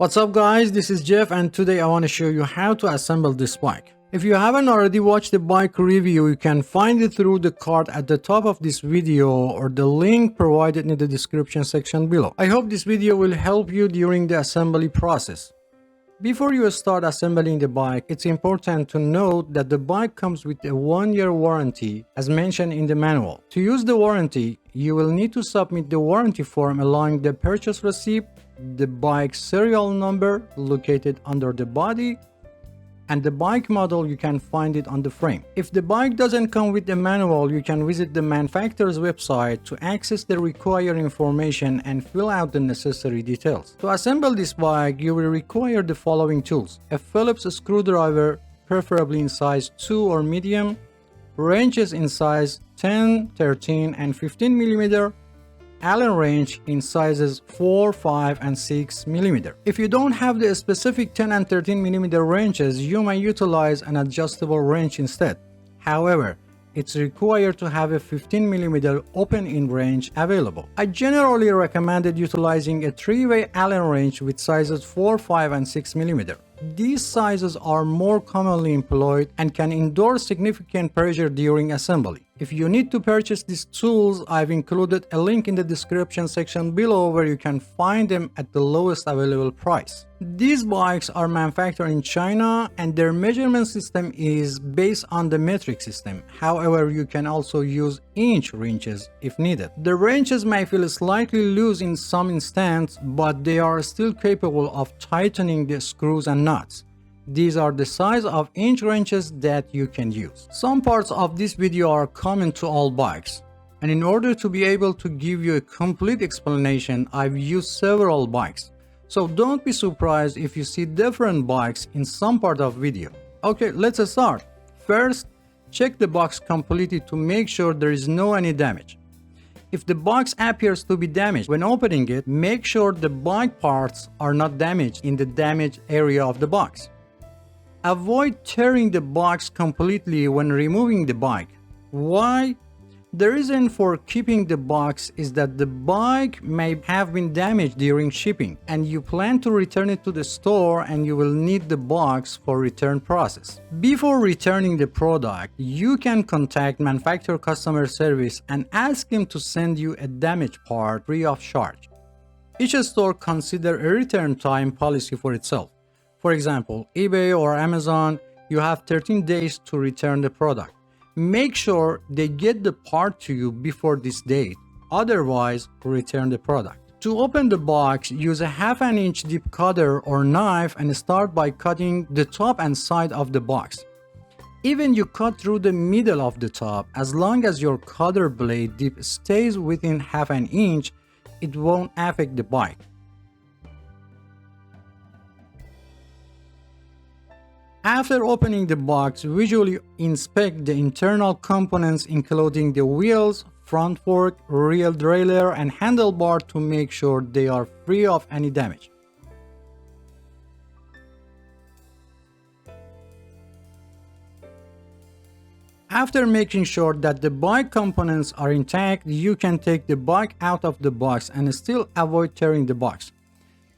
What's up guys, this is Jeff and today I want to show you how to assemble this bike. If you haven't already watched the bike review, you can find it through the card at the top of this video or the link provided in the description section below. I hope this video will help you during the assembly process. Before you start assembling the bike, it's important to note that the bike comes with a 1-year warranty as mentioned in the manual. To use the warranty, you will need to submit the warranty form along the purchase receipt, the bike serial number located under the body, and the bike model. You can find it on the frame. If the bike doesn't come with the manual, you can visit the manufacturer's website to access the required information and fill out the necessary details. To assemble this bike, you will require the following tools: a Phillips screwdriver, preferably in size 2 or medium, wrenches in size 10, 13, and 15 mm, Allen wrench in sizes 4, 5, and 6 mm. If you don't have the specific 10 and 13 mm wrenches, you may utilize an adjustable wrench instead. However, it's required to have a 15 mm open-end wrench available. I generally recommended utilizing a 3-way Allen wrench with sizes 4, 5, and 6 mm. These sizes are more commonly employed and can endure significant pressure during assembly. If you need to purchase these tools, I've included a link in the description section below where you can find them at the lowest available price. These bikes are manufactured in China and their measurement system is based on the metric system. However, you can also use inch wrenches if needed. The wrenches may feel slightly loose in some instances, but they are still capable of tightening the screws and nuts. These are the size of inch wrenches that you can use. Some parts of this video are common to all bikes, and in order to be able to give you a complete explanation, I've used several bikes. So don't be surprised if you see different bikes in some part of video. Okay, let's start. First, check the box completely to make sure there is no any damage. If the box appears to be damaged when opening it, make sure the bike parts are not damaged in the damaged area of the box. Avoid tearing the box completely when removing the bike. Why? The reason for keeping the box is that the bike may have been damaged during shipping and you plan to return it to the store and you will need the box for return process. Before returning the product, you can contact manufacturer customer service and ask him to send you a damaged part free of charge. Each store considers a return time policy for itself. For example, eBay or Amazon, you have 13 days to return the product. Make sure they get the part to you before this date, otherwise return the product. To open the box, use a 1/2 inch deep cutter or knife and start by cutting the top and side of the box. Even you cut through the middle of the top, as long as your cutter blade dip stays within 1/2 inch, it won't affect the bike. After opening the box, visually inspect the internal components including the wheels, front fork, rear derailleur, and handlebar to make sure they are free of any damage. After making sure that the bike components are intact, you can take the bike out of the box and still avoid tearing the box.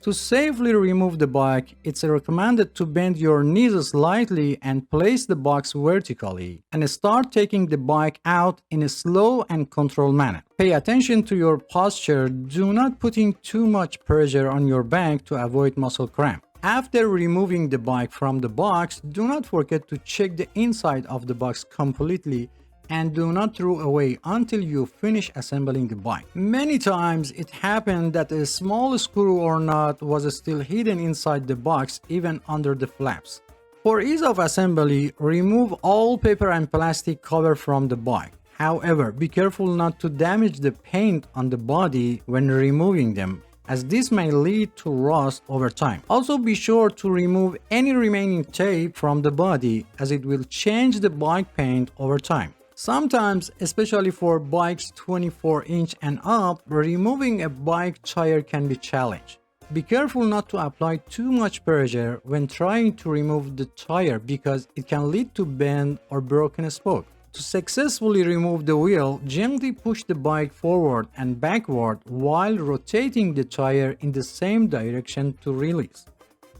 To safely remove the bike, it's recommended to bend your knees slightly and place the box vertically and start taking the bike out in a slow and controlled manner. Pay attention to your posture. Do not put in too much pressure on your back to avoid muscle cramp. After removing the bike from the box, do not forget to check the inside of the box completely and do not throw away until you finish assembling the bike. Many times it happened that a small screw or nut was still hidden inside the box, even under the flaps. For ease of assembly, remove all paper and plastic cover from the bike. However, be careful not to damage the paint on the body when removing them, as this may lead to rust over time. Also be sure to remove any remaining tape from the body, as it will change the bike paint over time. Sometimes, especially for bikes 24 inch and up, removing a bike tire can be challenging. Be careful not to apply too much pressure when trying to remove the tire because it can lead to bent or broken spoke. To successfully remove the wheel, gently push the bike forward and backward while rotating the tire in the same direction to release.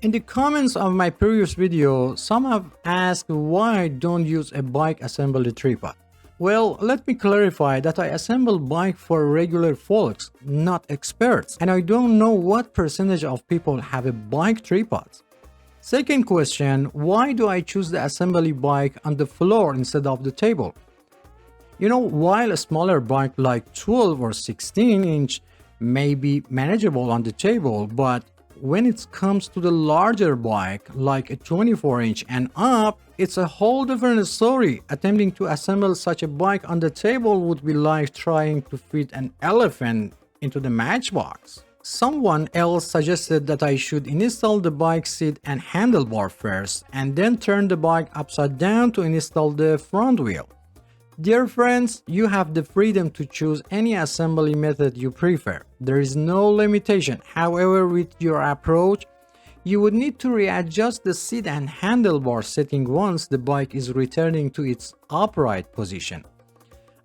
In the comments of my previous video, some have asked why I don't use a bike assembly tripod. Well, let me clarify that I assemble bike for regular folks, not experts, and I don't know what percentage of people have a bike tripod. Second question, why do I choose the assembly bike on the floor instead of the table? While a smaller bike like 12 or 16 inch may be manageable on the table, but when it comes to the larger bike like a 24 inch and up, it's a whole different story. Attempting to assemble such a bike on the table would be like trying to fit an elephant into the matchbox. Someone else suggested that I should install the bike seat and handlebar first and then turn the bike upside down to install the front wheel. Dear friends, you have the freedom to choose any assembly method you prefer. There is no limitation. However, with your approach, you would need to readjust the seat and handlebar setting once the bike is returning to its upright position.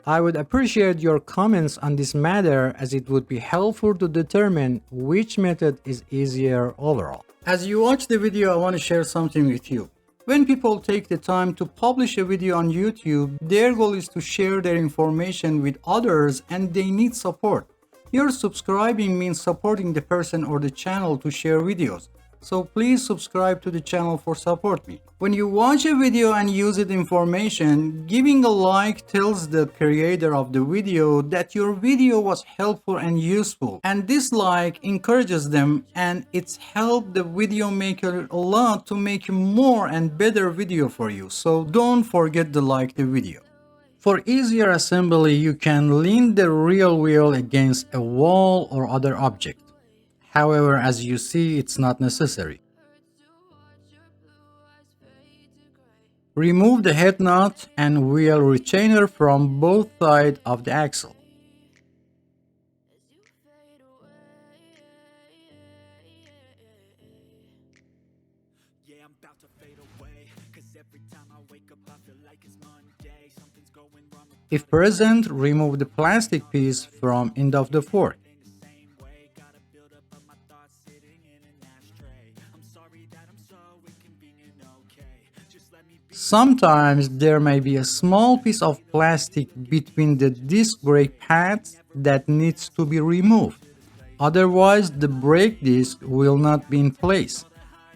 I would appreciate your comments on this matter as it would be helpful to determine which method is easier overall. As you watch the video, I want to share something with you. When people take the time to publish a video on YouTube, their goal is to share their information with others and they need support. Your subscribing means supporting the person or the channel to share videos. So please subscribe to the channel for support me. When you watch a video and use it information, giving a like tells the creator of the video that your video was helpful and useful. And this like encourages them and it's helped the video maker a lot to make more and better video for you. So don't forget to like the video. For easier assembly, you can lean the rear wheel against a wall or other object. However, as you see, it's not necessary. Remove the head nut and wheel retainer from both sides of the axle. If present, remove the plastic piece from end of the fork. Sometimes there may be a small piece of plastic between the disc brake pads that needs to be removed. Otherwise, the brake disc will not be in place.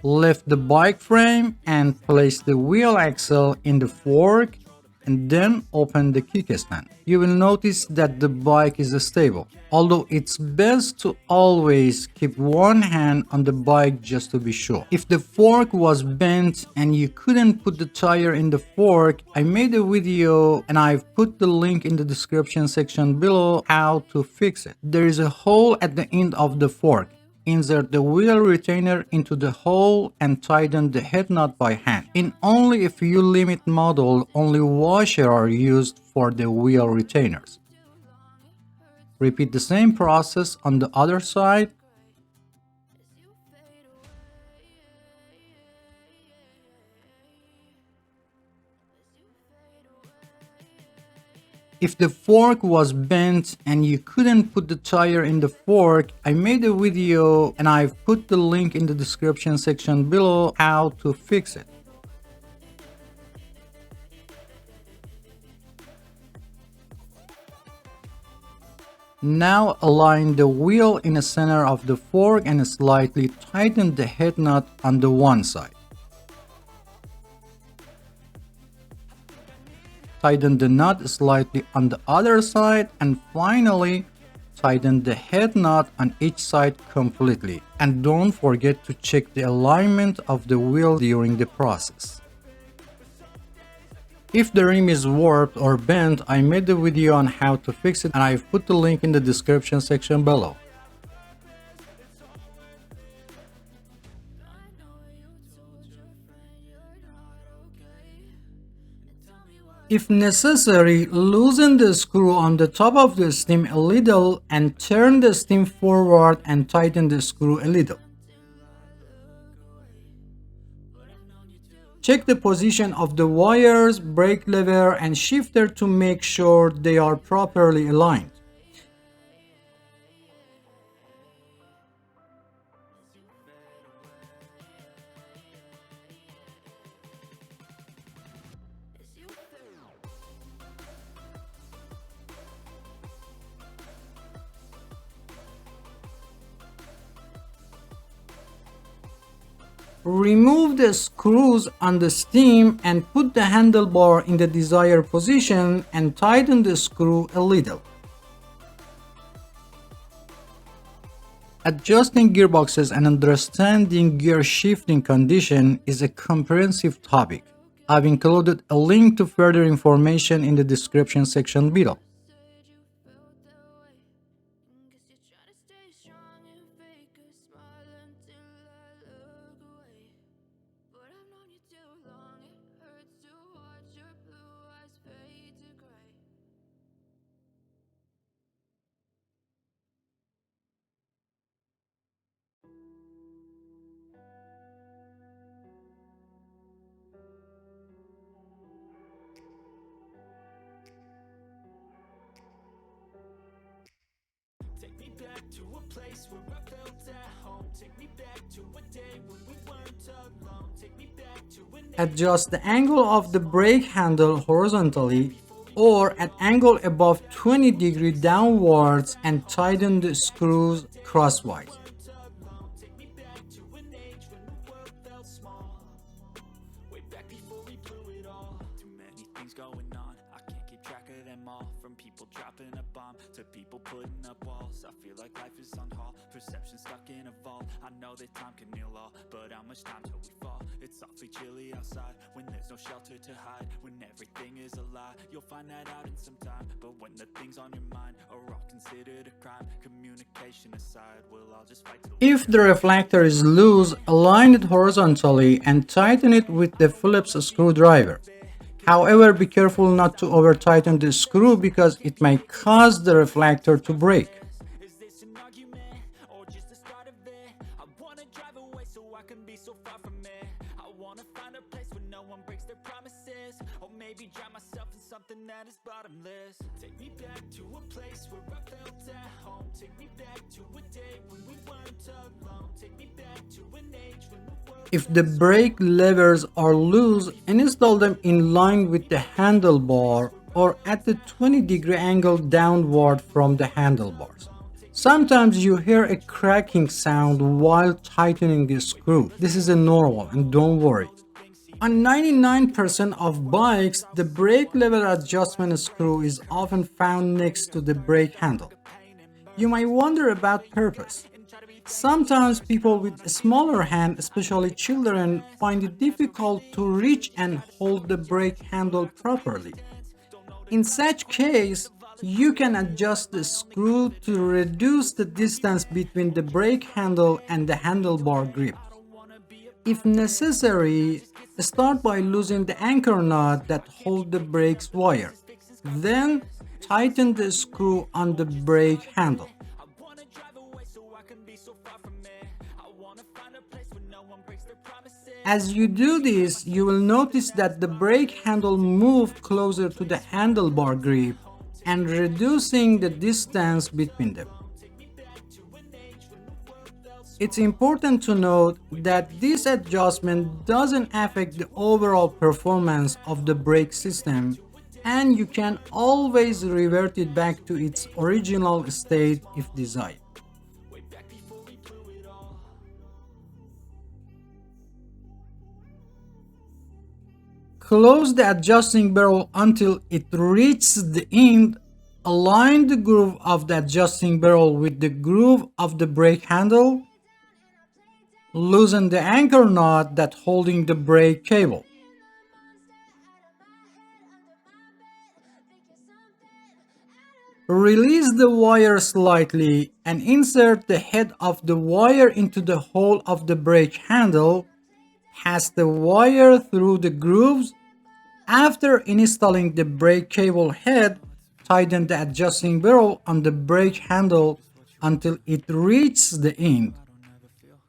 Lift the bike frame and place the wheel axle in the fork and then open the kickstand. You will notice that the bike is stable. Although it's best to always keep one hand on the bike just to be sure. If the fork was bent and you couldn't put the tire in the fork, I made a video and I've put the link in the description section below how to fix it. There is a hole at the end of the fork. Insert the wheel retainer into the hole and tighten the head nut by hand. In only a few limit models, only washers are used for the wheel retainers. Repeat the same process on the other side. If the fork was bent and you couldn't put the tire in the fork, I made a video and I've put the link in the description section below how to fix it. Now align the wheel in the center of the fork and slightly tighten the head nut on the one side. Tighten the nut slightly on the other side and finally tighten the head nut on each side completely. And don't forget to check the alignment of the wheel during the process. If the rim is warped or bent, I made a video on how to fix it and I've put the link in the description section below. If necessary, loosen the screw on the top of the stem a little and turn the stem forward and tighten the screw a little. Check the position of the wires, brake lever, and shifter to make sure they are properly aligned. Remove the screws on the stem and put the handlebar in the desired position and tighten the screw a little. Adjusting gearboxes and understanding gear shifting condition is a comprehensive topic. I've included a link to further information in the description section below. To a place where I felt at home. Take me back to a day when we weren't alone. Take me back to an Adjust the angle of the brake handle horizontally or at angle above 20 degrees downwards and tighten the screws crosswise. Take me back to an age when the world felt small. Way back before we blew it all. Too many things going on, I can't keep track of them all. From people dropping a bomb to people putting up walls. I feel like life is on hold, perception stuck in a vault. I know that time can heal all, but how much time till we fall? It's awfully chilly outside when there's no shelter to hide. When everything is a lie, you'll find that out in some time. But when the things on your mind are all considered a crime, communication aside, we'll all just fight till If the reflector is loose, align it horizontally and tighten it with the Phillips screwdriver. However, be careful not to over-tighten the screw because it may cause the reflector to break. Is this an argument or just the start of it? I wanna drive away so I can be so far from it. I wanna find a place where no one breaks their promises, or maybe drown myself in something that is bottomless. Take me back to a place where I felt at home. Take me back to a day when we weren't alone. Take me back to an age when the world. If the brake levers are loose, install them in line with the handlebar or at the 20-degree angle downward from the handlebars. Sometimes you hear a cracking sound while tightening the screw. This is normal and don't worry. On 99% of bikes, the brake lever adjustment screw is often found next to the brake handle. You might wonder about purpose. Sometimes people with a smaller hand, especially children, find it difficult to reach and hold the brake handle properly. In such case, you can adjust the screw to reduce the distance between the brake handle and the handlebar grip. If necessary, start by loosening the anchor nut that holds the brake's wire. Then, tighten the screw on the brake handle. As you do this, you will notice that the brake handle moves closer to the handlebar grip and reducing the distance between them. It's important to note that this adjustment doesn't affect the overall performance of the brake system, and you can always revert it back to its original state if desired. Close the adjusting barrel until it reaches the end. Align the groove of the adjusting barrel with the groove of the brake handle. Loosen the anchor nut that's holding the brake cable. Release the wire slightly and insert the head of the wire into the hole of the brake handle. Pass the wire through the grooves. After installing the brake cable head, tighten the adjusting barrel on the brake handle until it reaches the end.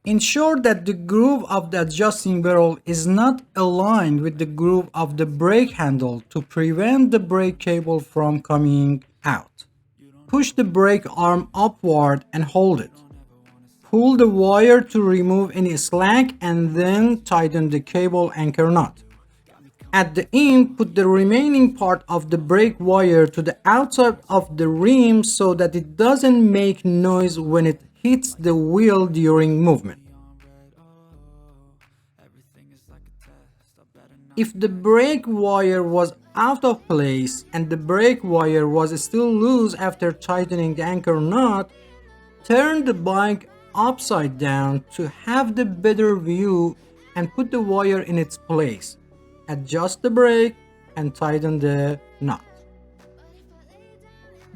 Ensure that the groove of the adjusting barrel is not aligned with the groove of the brake handle to prevent the brake cable from coming out. Push the brake arm upward and hold it. Pull the wire to remove any slack and then tighten the cable anchor nut. At the end, put the remaining part of the brake wire to the outside of the rim so that it doesn't make noise when it hits the wheel during movement. If the brake wire was out of place and the brake wire was still loose after tightening the anchor nut, turn the bike upside down to have the better view and put the wire in its place. Adjust the brake and tighten the nut.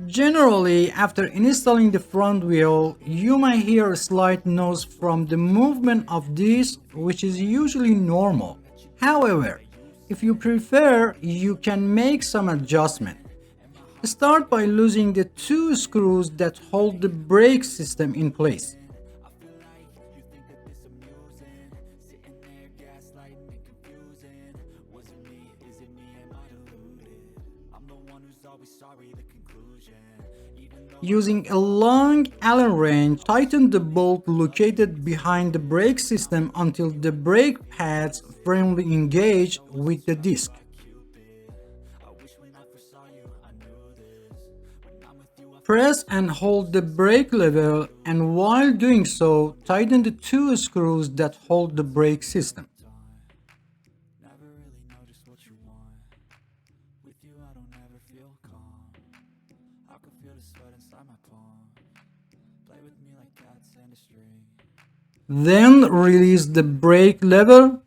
Generally, after installing the front wheel, you may hear a slight noise from the movement of this, which is usually normal. However, if you prefer, you can make some adjustment. Start by loosening the two screws that hold the brake system in place. Using a long Allen wrench, tighten the bolt located behind the brake system until the brake pads firmly engage with the disc. Press and hold the brake lever, and while doing so, tighten the two screws that hold the brake system. Then release the brake lever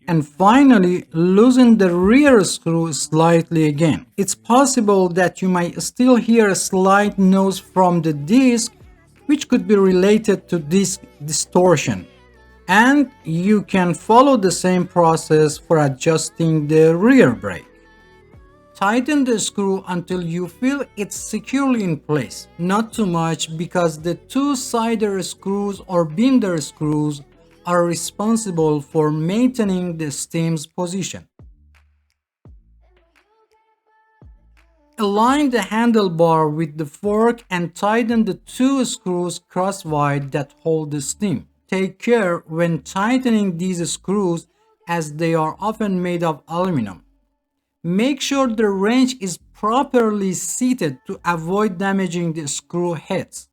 and finally loosen the rear screw slightly again. It's possible that you might still hear a slight noise from the disc, which could be related to disc distortion. And you can follow the same process for adjusting the rear brake. Tighten the screw until you feel it's securely in place. Not too much, because the two cider screws or binder screws are responsible for maintaining the stem's position. Align the handlebar with the fork and tighten the two screws crosswise that hold the stem. Take care when tightening these screws, as they are often made of aluminum. Make sure the wrench is properly seated to avoid damaging the screw heads.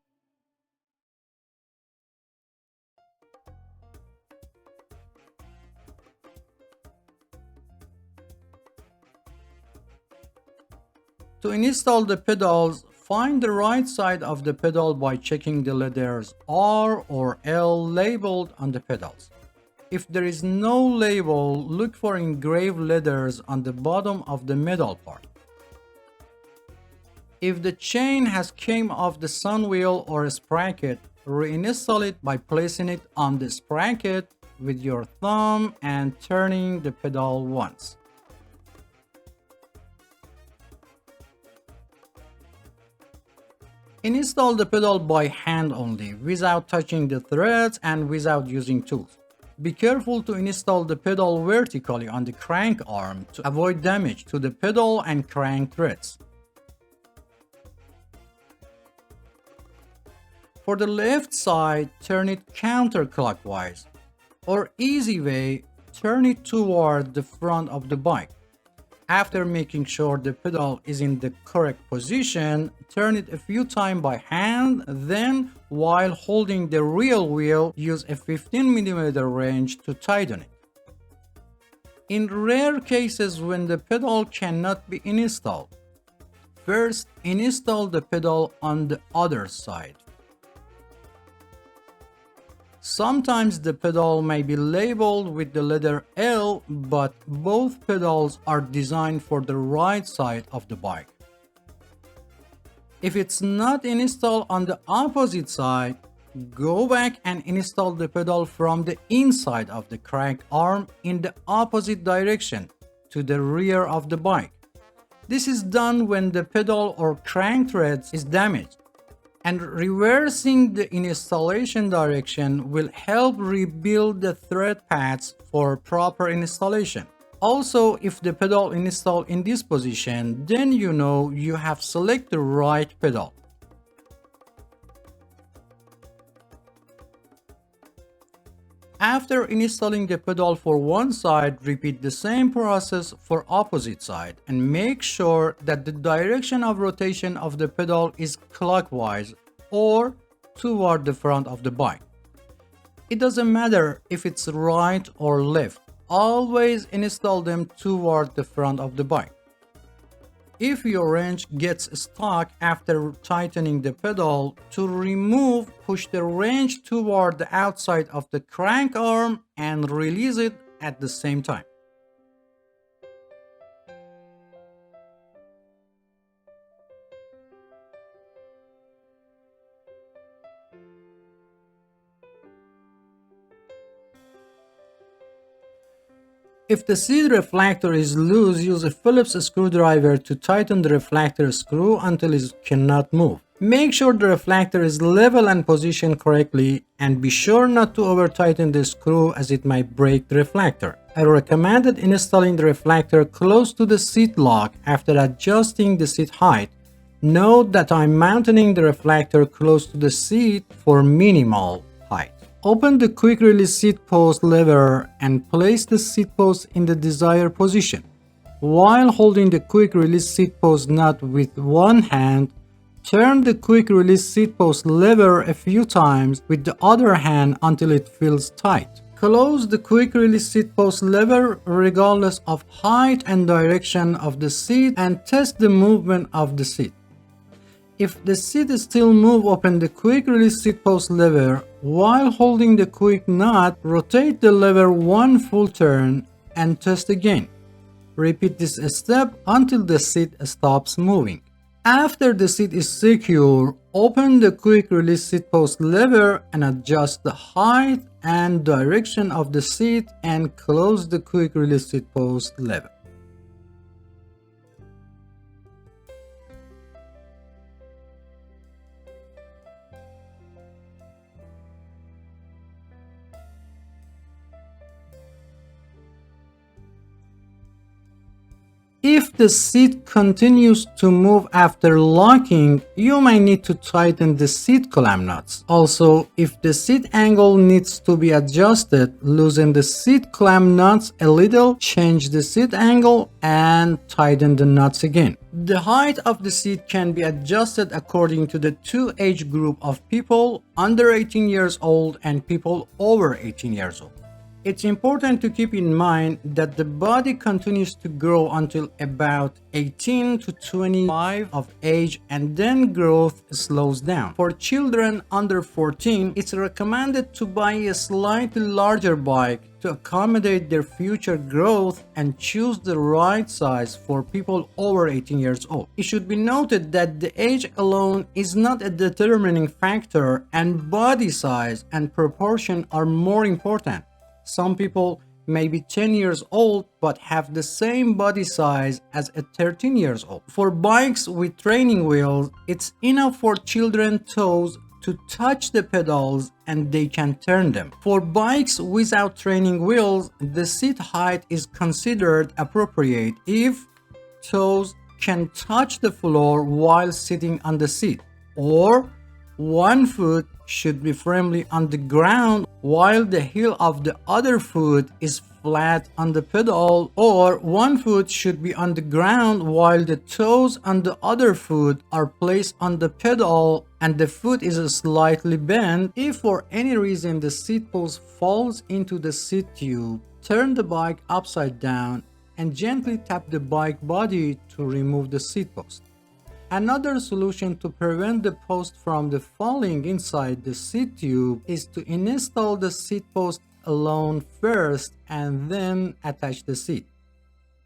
To install the pedals, find the right side of the pedal by checking the letters R or L labeled on the pedals. If there is no label, look for engraved letters on the bottom of the metal part. If the chain has came off the sun wheel or sprocket, reinstall it by placing it on the sprocket with your thumb and turning the pedal once. Install the pedal by hand only, without touching the threads and without using tools. Be careful to install the pedal vertically on the crank arm to avoid damage to the pedal and crank threads. For the left side, turn it counterclockwise, or easy way, turn it toward the front of the bike. After making sure the pedal is in the correct position, turn it a few times by hand, then while holding the rear wheel, use a 15mm wrench to tighten it. In rare cases when the pedal cannot be installed, first install the pedal on the other side. Sometimes the pedal may be labeled with the letter L, but both pedals are designed for the right side of the bike. If it's not installed on the opposite side, go back and install the pedal from the inside of the crank arm in the opposite direction to the rear of the bike. This is done when the pedal or crank threads is damaged, And reversing the installation direction will help rebuild the thread paths for proper installation. Also, if the pedal installed in this position, then you know you have selected the right pedal. After installing the pedal for one side, repeat the same process for opposite side and make sure that the direction of rotation of the pedal is clockwise or toward the front of the bike. It doesn't matter if it's right or left, always install them toward the front of the bike. If your wrench gets stuck after tightening the pedal, to remove, push the wrench toward the outside of the crank arm and release it at the same time. If the seat reflector is loose, use a Phillips screwdriver to tighten the reflector screw until it cannot move. Make sure the reflector is level and positioned correctly, and be sure not to over tighten the screw as it might break the reflector. I recommended installing the reflector close to the seat lock after adjusting the seat height. Note that I'm mounting the reflector close to the seat for minimal height. Open the quick release seat post lever and place the seat post in the desired position. While holding the quick release seat post nut with one hand, turn the quick release seat post lever a few times with the other hand until it feels tight. Close the quick release seat post lever regardless of height and direction of the seat and test the movement of the seat. If the seat still moves, open the quick release seat post lever. While holding the quick nut, rotate the lever one full turn and test again. Repeat this step until the seat stops moving. After the seat is secure, open the quick release seat post lever and adjust the height and direction of the seat and close the quick release seat post lever. If the seat continues to move after locking, you might need to tighten the seat clamp nuts. Also, if the seat angle needs to be adjusted, loosen the seat clamp nuts a little, change the seat angle, and tighten the nuts again. The height of the seat can be adjusted according to the two age group of people under 18 years old and people over 18 years old. It's important to keep in mind that the body continues to grow until about 18 to 25 of age and then growth slows down. For children under 14, it's recommended to buy a slightly larger bike to accommodate their future growth and choose the right size for people over 18 years old. It should be noted that the age alone is not a determining factor, and body size and proportion are more important. Some people may be 10 years old but have the same body size as a 13 years old. For bikes with training wheels, it's enough for children's toes to touch the pedals and they can turn them. For bikes without training wheels, the seat height is considered appropriate if toes can touch the floor while sitting on the seat, or one foot should be firmly on the ground while the heel of the other foot is flat on the pedal, or one foot should be on the ground while the toes on the other foot are placed on the pedal and the foot is slightly bent. If for any reason the seat post falls into the seat tube, turn the bike upside down and gently tap the bike body to remove the seat post. Another solution to prevent the post from falling inside the seat tube is to install the seat post alone first and then attach the seat.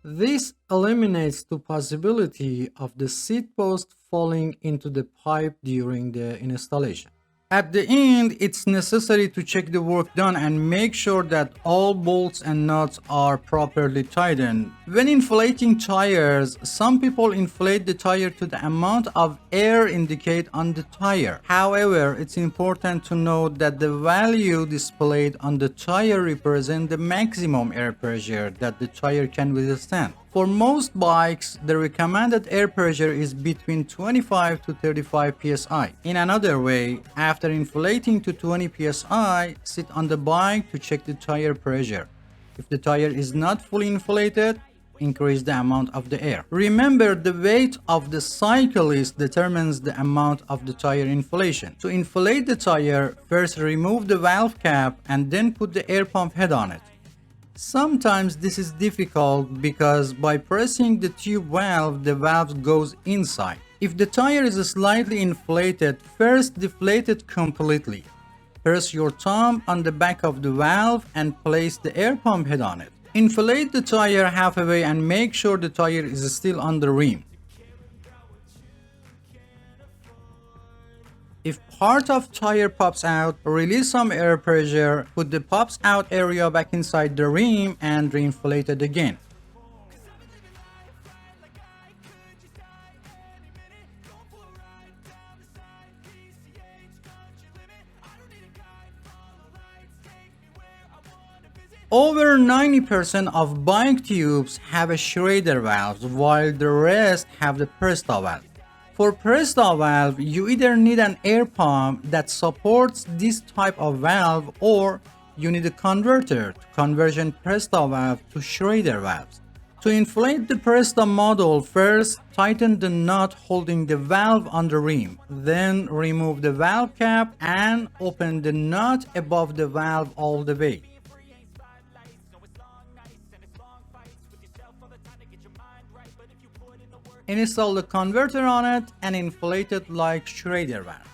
This eliminates the possibility of the seat post falling into the pipe during the installation. At the end, it's necessary to check the work done and make sure that all bolts and nuts are properly tightened. When inflating tires, some people inflate the tire to the amount of air indicated on the tire. However, it's important to note that the value displayed on the tire represents the maximum air pressure that the tire can withstand. For most bikes, the recommended air pressure is between 25 to 35 psi. In another way, after inflating to 20 psi, sit on the bike to check the tire pressure. If the tire is not fully inflated, increase the amount of the air. Remember, the weight of the cyclist determines the amount of the tire inflation. To inflate the tire, first remove the valve cap and then put the air pump head on it. Sometimes this is difficult because by pressing the tube valve, the valve goes inside. If the tire is slightly inflated, first deflate it completely. Press your thumb on the back of the valve and place the air pump head on it. Inflate the tire halfway and make sure the tire is still on the rim. If part of tire pops out, release some air pressure, put the pops out area back inside the rim and reinflate it again. Over 90% of bike tubes have a Schrader valve, while the rest have the Presta valve. For Presta valve, you either need an air pump that supports this type of valve or you need a converter to conversion Presta valve to Schrader valves. To inflate the Presta model, first tighten the nut holding the valve on the rim, then remove the valve cap and open the nut above the valve all the way. Install the converter on it and inflate it like Schrader valve.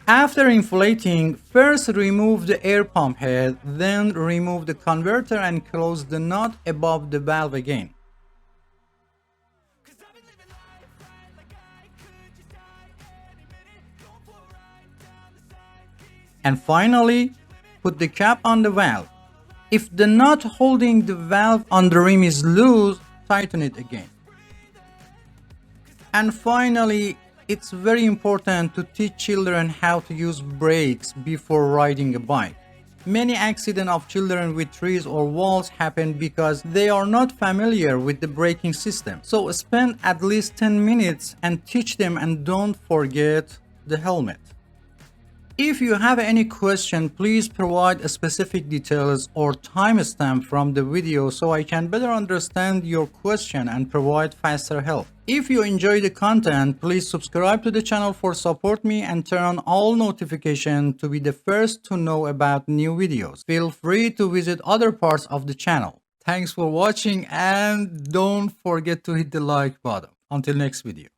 After inflating, first remove the air pump head, then remove the converter and close the nut above the valve again. And finally, put the cap on the valve. If the nut holding the valve on the rim is loose, tighten it again. And finally, it's very important to teach children how to use brakes before riding a bike. Many accidents of children with trees or walls happen because they are not familiar with the braking system. So spend at least 10 minutes and teach them, and don't forget the helmet. If you have any question, please provide specific details or timestamp from the video so I can better understand your question and provide faster help. If you enjoy the content, please subscribe to the channel for support me and turn on all notifications to be the first to know about new videos. Feel free to visit other parts of the channel. Thanks for watching and don't forget to hit the like button. Until next video.